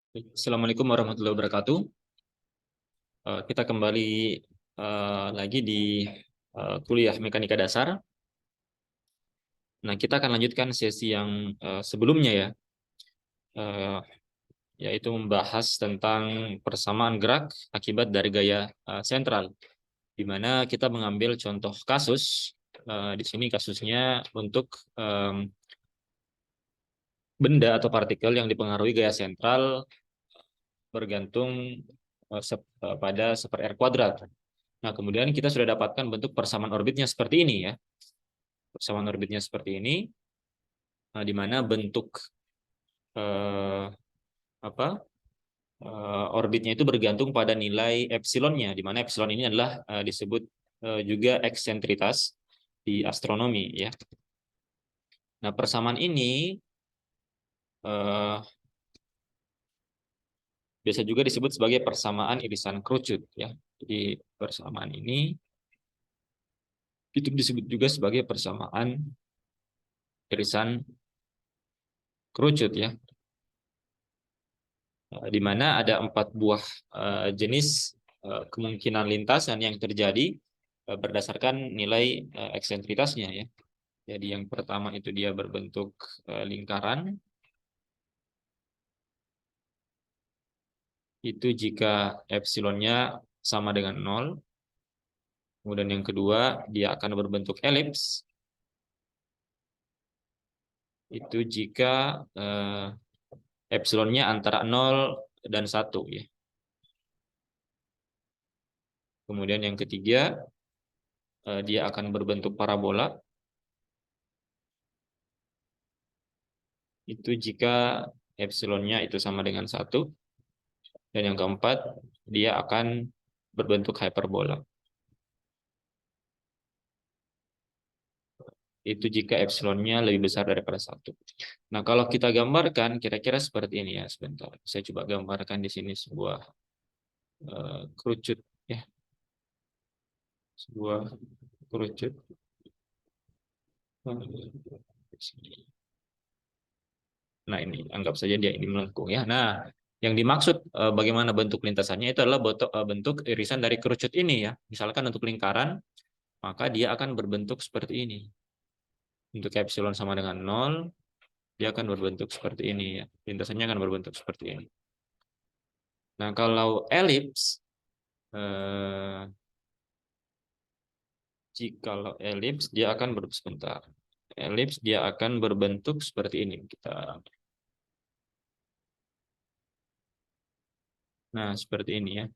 Assalamualaikum warahmatullahi wabarakatuh. Kita kembali lagi di kuliah mekanika dasar. Nah, kita akan lanjutkan sesi yang sebelumnya ya, eh, yaitu membahas tentang persamaan gerak akibat dari gaya sentral, di mana kita mengambil contoh kasus. Di sini kasusnya untuk benda atau partikel yang dipengaruhi gaya sentral bergantung pada super R kuadrat. Nah, kemudian kita sudah dapatkan bentuk persamaan orbitnya seperti ini ya. Persamaan orbitnya seperti ini, di mana bentuk eh, apa orbitnya itu bergantung pada nilai epsilonnya, di mana epsilon ini adalah disebut juga eksentritas di astronomi ya. Nah, persamaan ini eh, biasa juga disebut sebagai persamaan irisan kerucut ya. Jadi persamaan ini itu disebut juga sebagai persamaan irisan kerucut ya. Di mana ada 4 buah jenis kemungkinan lintasan yang terjadi berdasarkan nilai eksentritasnya ya. Jadi yang pertama itu dia berbentuk lingkaran, itu jika epsilonnya sama dengan 0. Kemudian yang kedua dia akan berbentuk elips, itu jika epsilonnya antara 0 dan 1 ya. Kemudian yang ketiga dia akan berbentuk parabola, itu jika epsilonnya itu sama dengan 1. Dan yang keempat, dia akan berbentuk hyperbola. Itu jika epsilonnya lebih besar daripada 1. Nah, kalau kita gambarkan, kira-kira seperti ini ya. Sebentar, saya coba gambarkan di sini sebuah kerucut. Ya, sebuah kerucut. Nah, ini anggap saja dia ini melengkung ya. Nah, yang dimaksud bagaimana bentuk lintasannya itu adalah bentuk irisan dari kerucut ini ya. Misalkan untuk lingkaran, maka dia akan berbentuk seperti ini. Untuk epsilon sama dengan 0, dia akan berbentuk seperti ini ya. Lintasannya akan berbentuk seperti ini. Nah, kalau elips, eh, jikalau elips dia akan sebentar. Elips dia akan berbentuk seperti ini. Nah, seperti ini ya.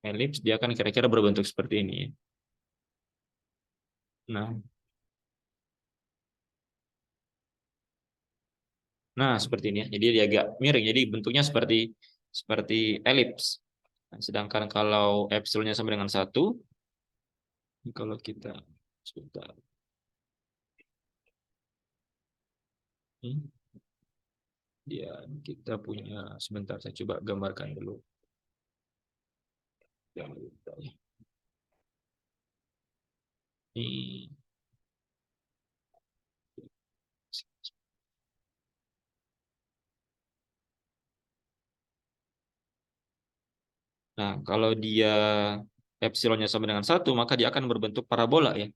Elips dia akan kira-kira berbentuk seperti ini ya. Nah, seperti ini ya. Jadi dia agak miring. Jadi bentuknya seperti seperti elips. Nah, sedangkan kalau epsilonnya sama dengan 1, kalau kita sebentar. Dia kita punya sebentar saya coba gambarkan dulu. Jangan lupa ya. Ini Nah, kalau dia epsilonnya sama dengan 1, maka dia akan berbentuk parabola ya.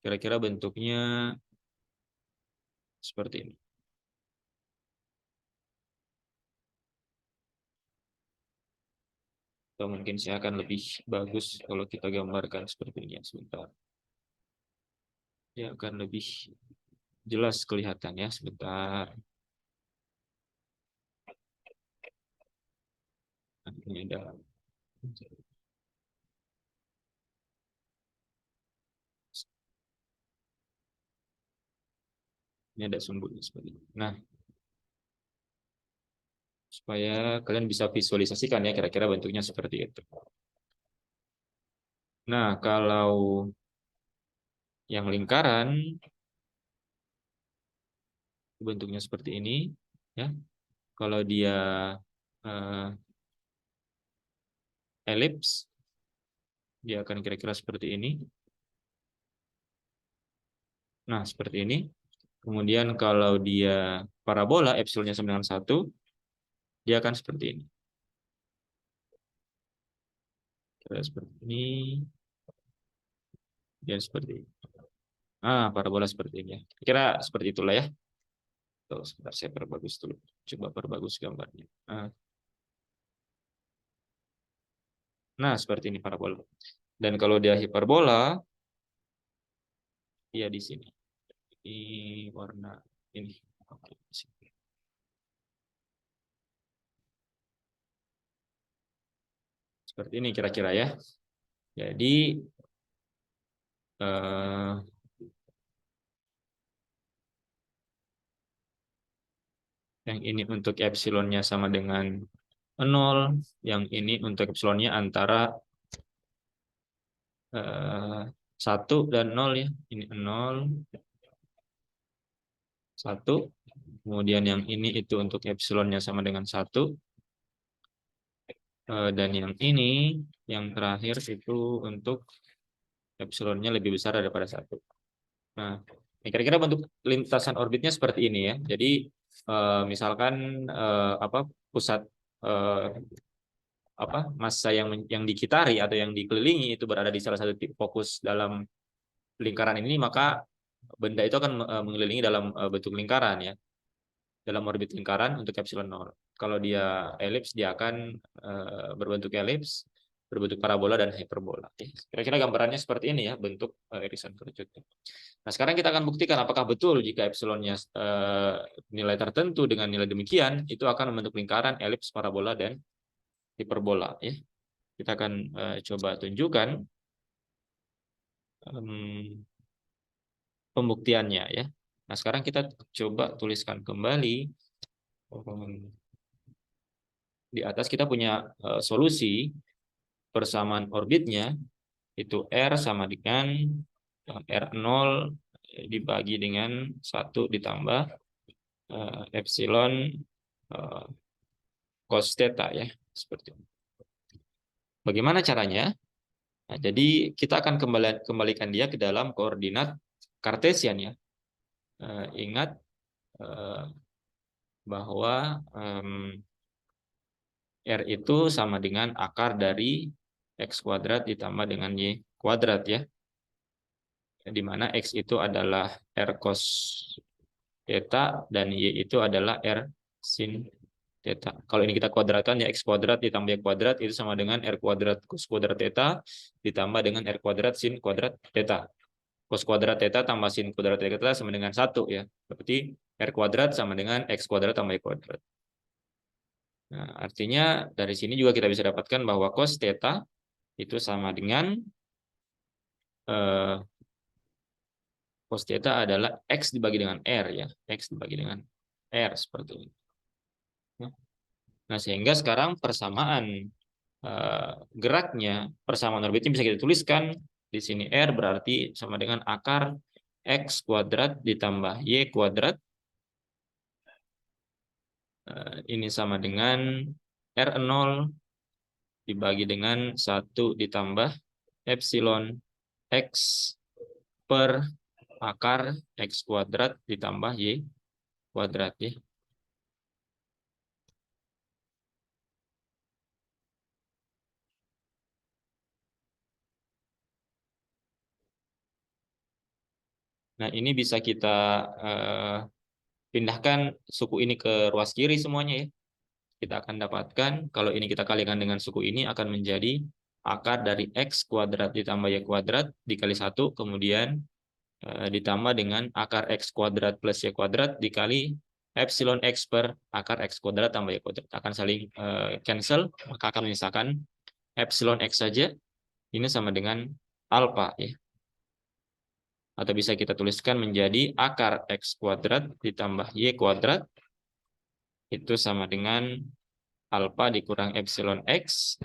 Kira-kira bentuknya seperti ini. Atau mungkin saya akan lebih bagus kalau kita gambarkan seperti ini ya. Sebentar. Dia akan lebih jelas kelihatan ya. Sebentar. Nah, ini ada sumbernya seperti ini. Nah, supaya kalian bisa visualisasikan ya kira-kira bentuknya seperti itu. Nah, kalau yang lingkaran bentuknya seperti ini ya. Kalau dia uh, elips, dia akan kira-kira seperti ini. Nah, seperti ini. Kemudian kalau dia parabola epsilonnya sama dengan 1, dia akan seperti ini. Kira seperti ini. Dan seperti ini. Parabola seperti ini ya. Kira seperti itulah ya. Tuh, sebentar saya perbagus dulu. Coba perbagus gambarnya. Nah, seperti ini parabola. Dan kalau dia hiperbola, dia di sini. Di warna ini. Oke, di sini. Seperti ini kira-kira ya. Jadi eh, yang ini untuk epsilonnya sama dengan 0, yang ini untuk epsilonnya antara 1 dan 0 ya. Ini 0, 1. Kemudian yang ini itu untuk epsilonnya sama dengan 1. Dan yang ini, yang terakhir itu untuk epsilonnya lebih besar daripada 1. Nah, kira-kira bentuk lintasan orbitnya seperti ini ya. Jadi misalkan pusat eh, massa yang dikitari atau yang dikelilingi itu berada di salah satu titik fokus dalam lingkaran ini, maka benda itu akan mengelilingi dalam bentuk lingkaran ya, dalam orbit lingkaran untuk epsilon 0. Kalau dia elips, dia akan berbentuk elips, berbentuk parabola dan hiperbola. Kira-kira gambarannya seperti ini ya, bentuk irisan kerucut. Nah, sekarang kita akan buktikan apakah betul jika epsilonnya nilai tertentu dengan nilai demikian, itu akan membentuk lingkaran, elips, parabola, dan hiperbola. Ya. Kita akan coba tunjukkan pembuktiannya. Ya. Nah, sekarang kita coba tuliskan kembali. Di atas kita punya solusi persamaan orbitnya, itu R sama dengan R0 dibagi dengan 1 ditambah epsilon cos theta ya, seperti itu. Bagaimana caranya? Nah, jadi kita akan kembalikan dia ke dalam koordinat Kartesian ya. Ingat bahwa R itu sama dengan akar dari X kuadrat ditambah dengan Y kuadrat ya. Di mana X itu adalah R cos theta dan Y itu adalah R sin theta. Kalau ini kita kuadratkan ya, X kuadrat ditambah Y kuadrat itu sama dengan R kuadrat cos kuadrat theta ditambah dengan R kuadrat sin kuadrat theta. Cos kuadrat theta tambah sin kuadrat theta sama dengan 1 ya. Berarti R kuadrat sama dengan X kuadrat tambah Y kuadrat. Nah, artinya dari sini juga kita bisa dapatkan bahwa cos theta itu sama dengan cos theta adalah X dibagi dengan R ya. X dibagi dengan R seperti ini. Nah, sehingga sekarang persamaan geraknya, persamaan orbitnya bisa kita tuliskan di sini R berarti sama dengan akar X kuadrat ditambah Y kuadrat. Ini sama dengan R0 dibagi dengan 1 ditambah epsilon X per akar X kuadrat ditambah Y kuadrat ya. Nah, ini bisa kita pindahkan suku ini ke ruas kiri semuanya ya. Kita akan dapatkan kalau ini kita kalikan dengan suku ini akan menjadi akar dari X kuadrat ditambah Y kuadrat dikali 1, kemudian ditambah dengan akar X kuadrat plus Y kuadrat dikali epsilon X per akar X kuadrat tambah Y kuadrat. Akan saling cancel, maka akan menyisakan epsilon X saja. Ini sama dengan alpha ya. Atau bisa kita tuliskan menjadi akar X kuadrat ditambah Y kuadrat itu sama dengan alpha dikurang epsilon X,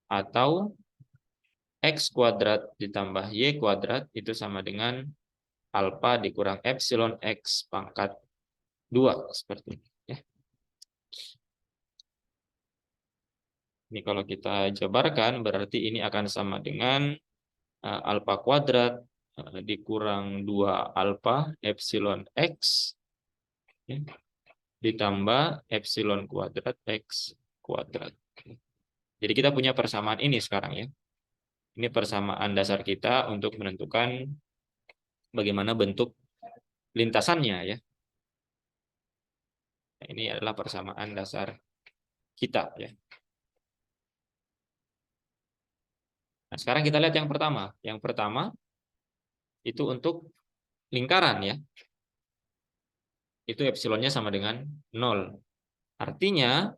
atau X kuadrat ditambah Y kuadrat itu sama dengan alpha dikurang epsilon X pangkat 2 seperti ini ya. Ini kalau kita jabarkan berarti ini akan sama dengan alpha kuadrat dikurang 2 alfa epsilon X ya, ditambah epsilon kuadrat X kuadrat. Jadi kita punya persamaan ini sekarang ya. Ini persamaan dasar kita untuk menentukan bagaimana bentuk lintasannya ya. Nah, ini adalah persamaan dasar kita ya. Nah, sekarang kita lihat yang pertama. Yang pertama itu untuk lingkaran ya. Itu epsilonnya sama dengan 0. Artinya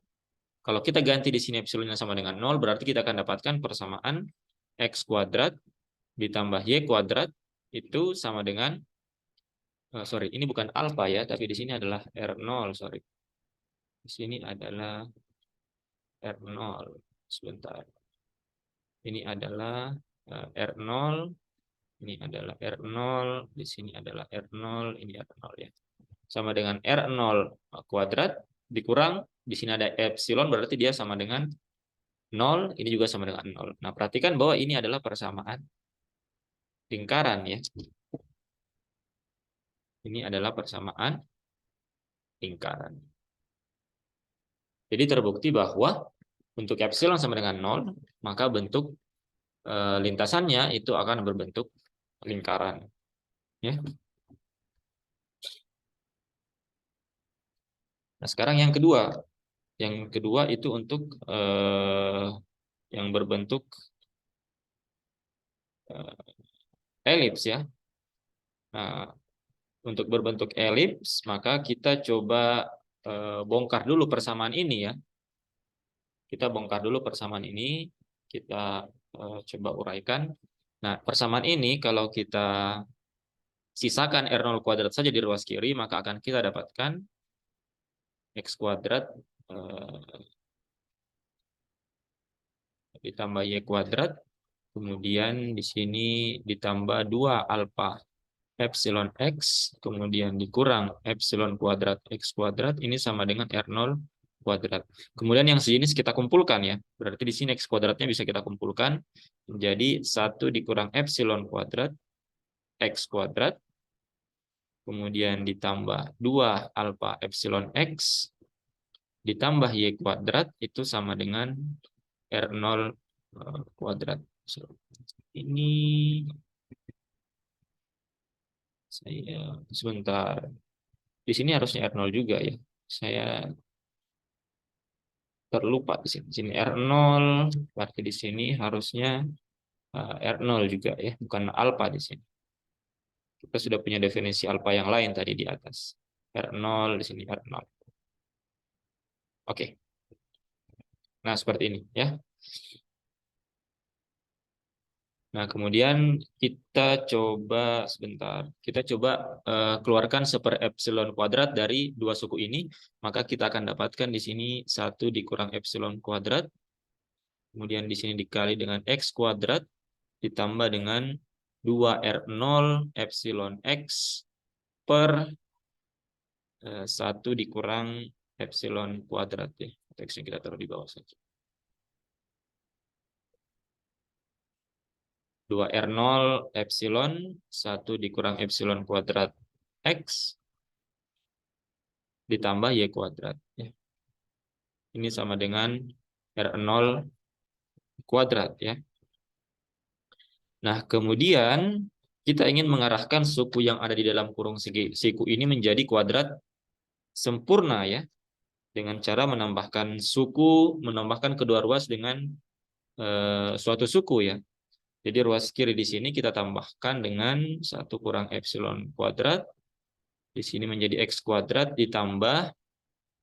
kalau kita ganti di sini epsilonnya sama dengan 0, berarti kita akan dapatkan persamaan X kuadrat ditambah Y kuadrat itu sama dengan, sorry, ini bukan alfa ya, tapi di sini adalah R0, sorry. Di sini adalah R0, sebentar. Ini adalah R0, ini adalah R0, di sini adalah R0, ini R0 ya. Sama dengan R0 kuadrat dikurang, di sini ada epsilon, berarti dia sama dengan 0, ini juga sama dengan 0. Nah, perhatikan bahwa ini adalah persamaan lingkaran ya. Ini adalah persamaan lingkaran. Jadi terbukti bahwa untuk epsilon sama dengan 0, maka bentuk lintasannya itu akan berbentuk lingkaran. Ya. Nah, sekarang yang kedua. Yang kedua itu untuk yang berbentuk elips ya. Nah, untuk berbentuk elips, maka kita coba bongkar dulu persamaan ini ya. Kita bongkar dulu persamaan ini, kita coba uraikan. Nah, persamaan ini kalau kita sisakan R0 kuadrat saja di ruas kiri, maka akan kita dapatkan X kuadrat ditambah Y kuadrat, kemudian di sini ditambah 2 alfa epsilon X, kemudian dikurang epsilon kuadrat X kuadrat, ini sama dengan R0 kuadrat. Kemudian yang sejenis kita kumpulkan ya, berarti di sini X kuadratnya bisa kita kumpulkan menjadi 1 dikurang epsilon kuadrat X kuadrat, kemudian ditambah 2 alfa epsilon X, ditambah Y kuadrat, itu sama dengan R0 kuadrat. Ini saya sebentar. Di sini harusnya R0 juga ya. Saya terlupa di sini. Sini R0, berarti di sini harusnya R0 juga ya, bukan alfa di sini. Kita sudah punya definisi alfa yang lain tadi di atas. R0 di sini R0. Oke. Nah, seperti ini ya. Nah, kemudian kita coba sebentar. Kita coba keluarkan seper epsilon kuadrat dari dua suku ini, maka kita akan dapatkan di sini 1 dikurang epsilon kuadrat, kemudian di sini dikali dengan X kuadrat, ditambah dengan 2R0 epsilon X per 1 dikurang epsilon kuadrat ya. Teksnya kita taruh di bawah saja. 2R0 epsilon 1 dikurang epsilon kuadrat X ditambah Y kuadrat. Ya. Ini sama dengan R0 kuadrat. Ya. Nah, kemudian kita ingin mengarahkan suku yang ada di dalam kurung siku ini menjadi kuadrat sempurna ya, dengan cara menambahkan suku, menambahkan kedua ruas dengan suatu suku ya. Jadi ruas kiri di sini kita tambahkan dengan 1 kurang epsilon kuadrat. Di sini menjadi X kuadrat ditambah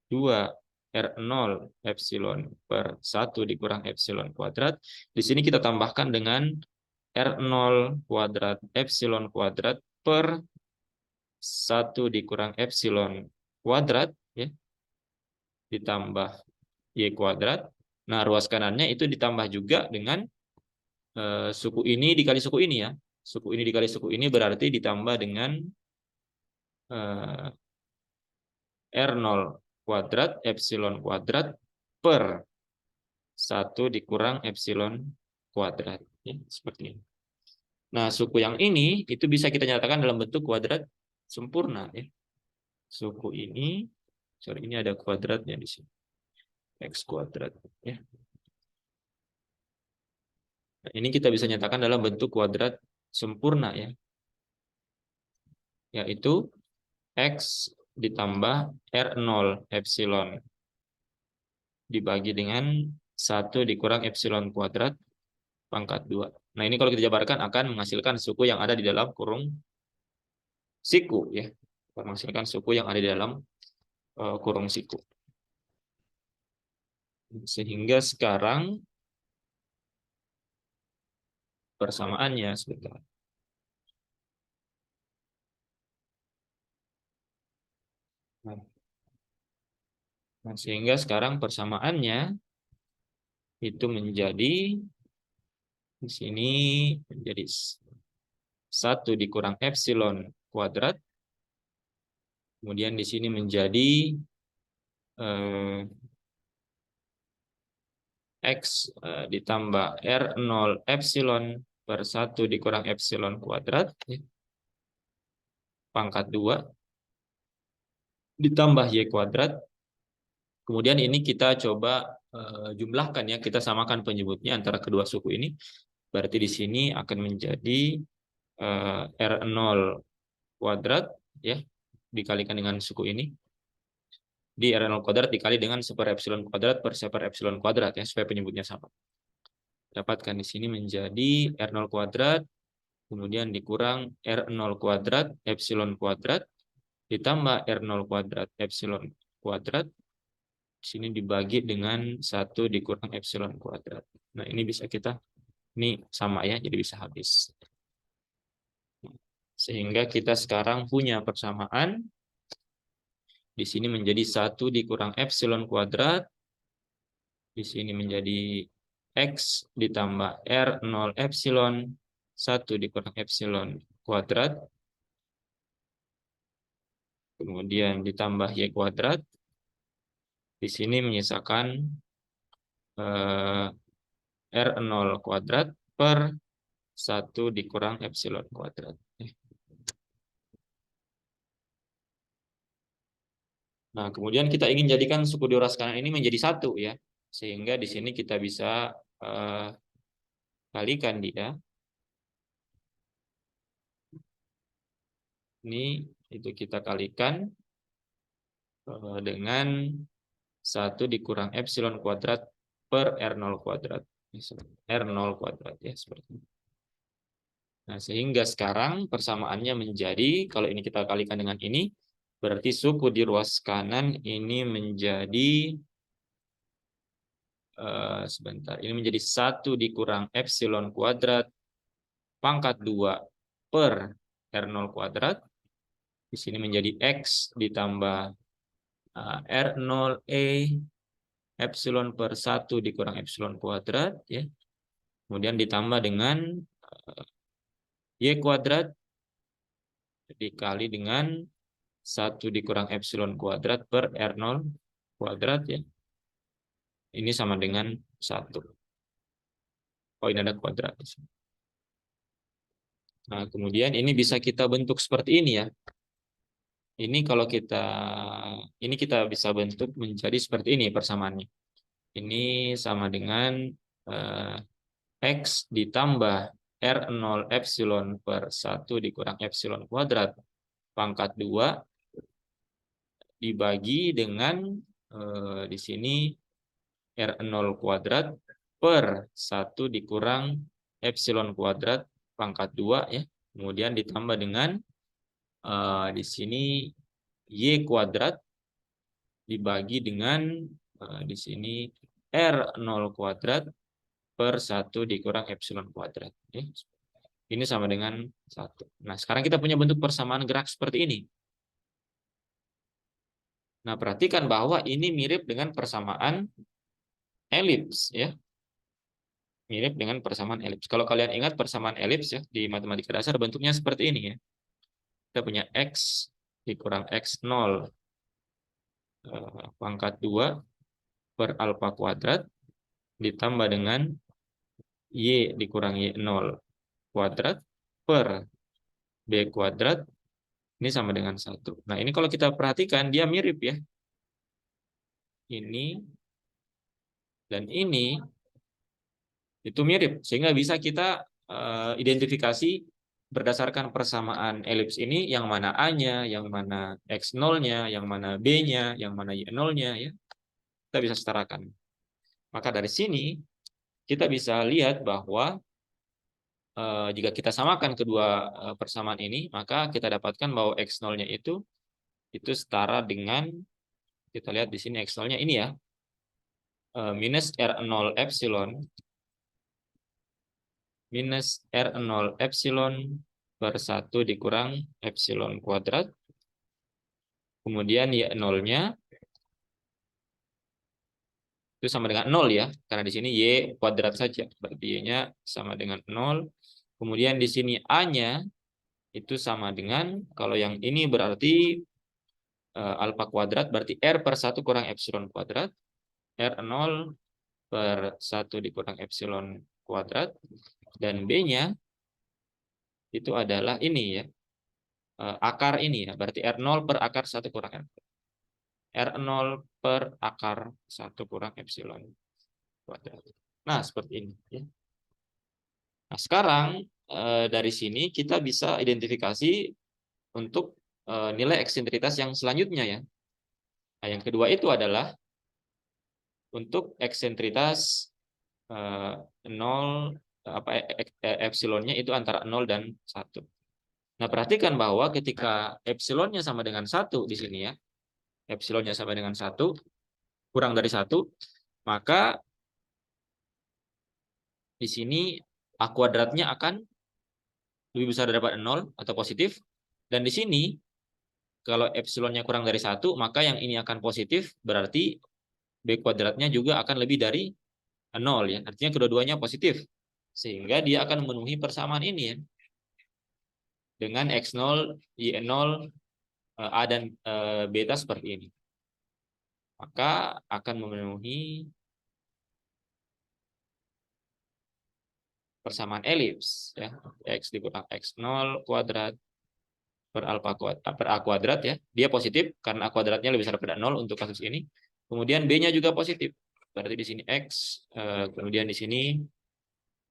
2R0 epsilon per 1 dikurang epsilon kuadrat. Di sini kita tambahkan dengan R0 kuadrat epsilon kuadrat per 1 dikurang epsilon kuadrat ya, ditambah Y kuadrat. Nah, ruas kanannya itu ditambah juga dengan suku ini dikali suku ini ya. Suku ini dikali suku ini berarti ditambah dengan R0 kuadrat epsilon kuadrat per 1 dikurang epsilon kuadrat. Ya, seperti ini. Nah, suku yang ini itu bisa kita nyatakan dalam bentuk kuadrat sempurna ya. Suku ini, sorry, ini ada kuadratnya di sini. X kuadrat ya. Nah, ini kita bisa nyatakan dalam bentuk kuadrat sempurna ya. Yaitu X ditambah R0 epsilon dibagi dengan 1 dikurang epsilon kuadrat pangkat 2. Nah, ini kalau kita jabarkan akan menghasilkan suku yang ada di dalam kurung siku ya. Menghasilkan suku yang ada di dalam kurung siku. Sehingga sekarang persamaannya sebentar. Nah, sehingga sekarang persamaannya itu menjadi di sini menjadi 1 dikurang epsilon kuadrat. Kemudian di sini menjadi X ditambah R0 epsilon per 1 dikurang epsilon kuadrat pangkat 2 ditambah Y kuadrat. Kemudian ini kita coba jumlahkan ya, kita samakan penyebutnya antara kedua suku ini. Berarti di sini akan menjadi R0 kuadrat ya dikalikan dengan suku ini. Di R0 kuadrat dikali dengan 1 epsilon kuadrat per 1 epsilon kuadrat ya, supaya penyebutnya sama. Dapatkan di sini menjadi R0 kuadrat, kemudian dikurang R0 kuadrat epsilon kuadrat, ditambah R0 kuadrat epsilon kuadrat, di sini dibagi dengan 1 dikurang epsilon kuadrat. Nah, ini bisa kita, ini sama ya, jadi bisa habis. Sehingga kita sekarang punya persamaan, di sini menjadi 1 dikurang epsilon kuadrat, di sini menjadi X ditambah R0 epsilon 1 dikurang epsilon kuadrat, kemudian ditambah Y kuadrat, di sini menyisakan R0 kuadrat per 1 dikurang epsilon kuadrat. Nah, kemudian kita ingin jadikan suku dioras kanan ini menjadi 1 ya. Sehingga di sini kita bisa kalikan dia. Ini itu kita kalikan dengan 1 dikurang epsilon kuadrat per R0 kuadrat. R0 kuadrat ya, seperti ini. Nah, sehingga sekarang persamaannya menjadi, kalau ini kita kalikan dengan ini, berarti suku di ruas kanan ini menjadi, sebentar, ini menjadi 1 dikurang epsilon kuadrat pangkat 2 per R0 kuadrat. Di sini menjadi X ditambah R0E epsilon per 1 dikurang epsilon kuadrat ya. Kemudian ditambah dengan Y kuadrat dikali dengan 1 dikurang epsilon kuadrat per R0 kuadrat ya. Ini sama dengan 1. Oh, ini ada kuadrat. Nah, kemudian ini bisa kita bentuk seperti ini ya. Ini kalau kita bisa bentuk menjadi seperti ini persamaannya. Ini sama dengan X ditambah R0 epsilon per 1 dikurang epsilon kuadrat pangkat 2 dibagi dengan di sini R0 kuadrat per 1 dikurang epsilon kuadrat pangkat 2 ya. Kemudian ditambah dengan di sini Y kuadrat dibagi dengan di sini R0 kuadrat per 1 dikurang epsilon kuadrat. Ini sama dengan 1. Nah, sekarang kita punya bentuk persamaan gerak seperti ini. Nah, perhatikan bahwa ini mirip dengan persamaan elips ya. Mirip dengan persamaan elips. Kalau kalian ingat persamaan elips ya di matematika dasar bentuknya seperti ini ya. Kita punya X dikurang X0 pangkat 2 per alfa kuadrat ditambah dengan Y dikurang Y0 kuadrat per B kuadrat ini sama dengan 1. Nah, ini kalau kita perhatikan dia mirip ya. Ini dan ini itu mirip, sehingga bisa kita identifikasi berdasarkan persamaan elips ini yang mana A-nya, yang mana X0-nya, yang mana B-nya, yang mana Y0-nya ya. Kita bisa setarakan. Maka dari sini kita bisa lihat bahwa jika kita samakan kedua persamaan ini, maka kita dapatkan bahwa X0-nya itu setara dengan, kita lihat di sini X0-nya ini ya, minus R0 epsilon minus R0 epsilon per 1 dikurang epsilon kuadrat. Kemudian Y0-nya itu sama dengan 0 ya, karena di sini Y kuadrat saja, berarti Y-nya sama dengan 0. Kemudian di sini A-nya itu sama dengan, kalau yang ini berarti alfa kuadrat, berarti R per 1 kurang epsilon kuadrat. R0 per 1 dikurang epsilon kuadrat. Dan B-nya itu adalah ini ya, akar ini ya, berarti R0 per akar 1 kurang R0 per akar 1 kurang epsilon kuadrat. Nah, seperti ini ya. Nah, sekarang dari sini kita bisa identifikasi untuk nilai eksentritas yang selanjutnya ya. Nah, yang kedua itu adalah untuk eksentritas 0 epsilonnya itu antara 0 dan 1. Nah, perhatikan bahwa ketika epsilonnya sama dengan 1 di sini ya, epsilonnya sama dengan 1, kurang dari 1, maka di sini A kuadratnya akan lebih besar daripada 0 atau positif. Dan di sini, kalau epsilonnya kurang dari 1, maka yang ini akan positif, berarti B kuadratnya juga akan lebih dari 0 ya. Artinya kedua-duanya positif. Sehingga dia akan memenuhi persamaan ini ya. Dengan X0, Y0, A dan beta seperti ini. Maka akan memenuhi persamaan elips ya. X dikurang X0 kuadrat per alfa kuadrat per A kuadrat ya. Dia positif karena A kuadratnya lebih besar daripada 0 untuk kasus ini. Kemudian B-nya juga positif. Berarti di sini X, kemudian di sini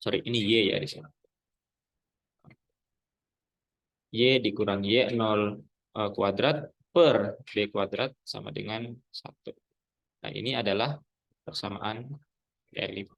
ini Y ya di sini. Y dikurang Y0 kuadrat per B kuadrat sama dengan 1. Nah, ini adalah persamaan elips.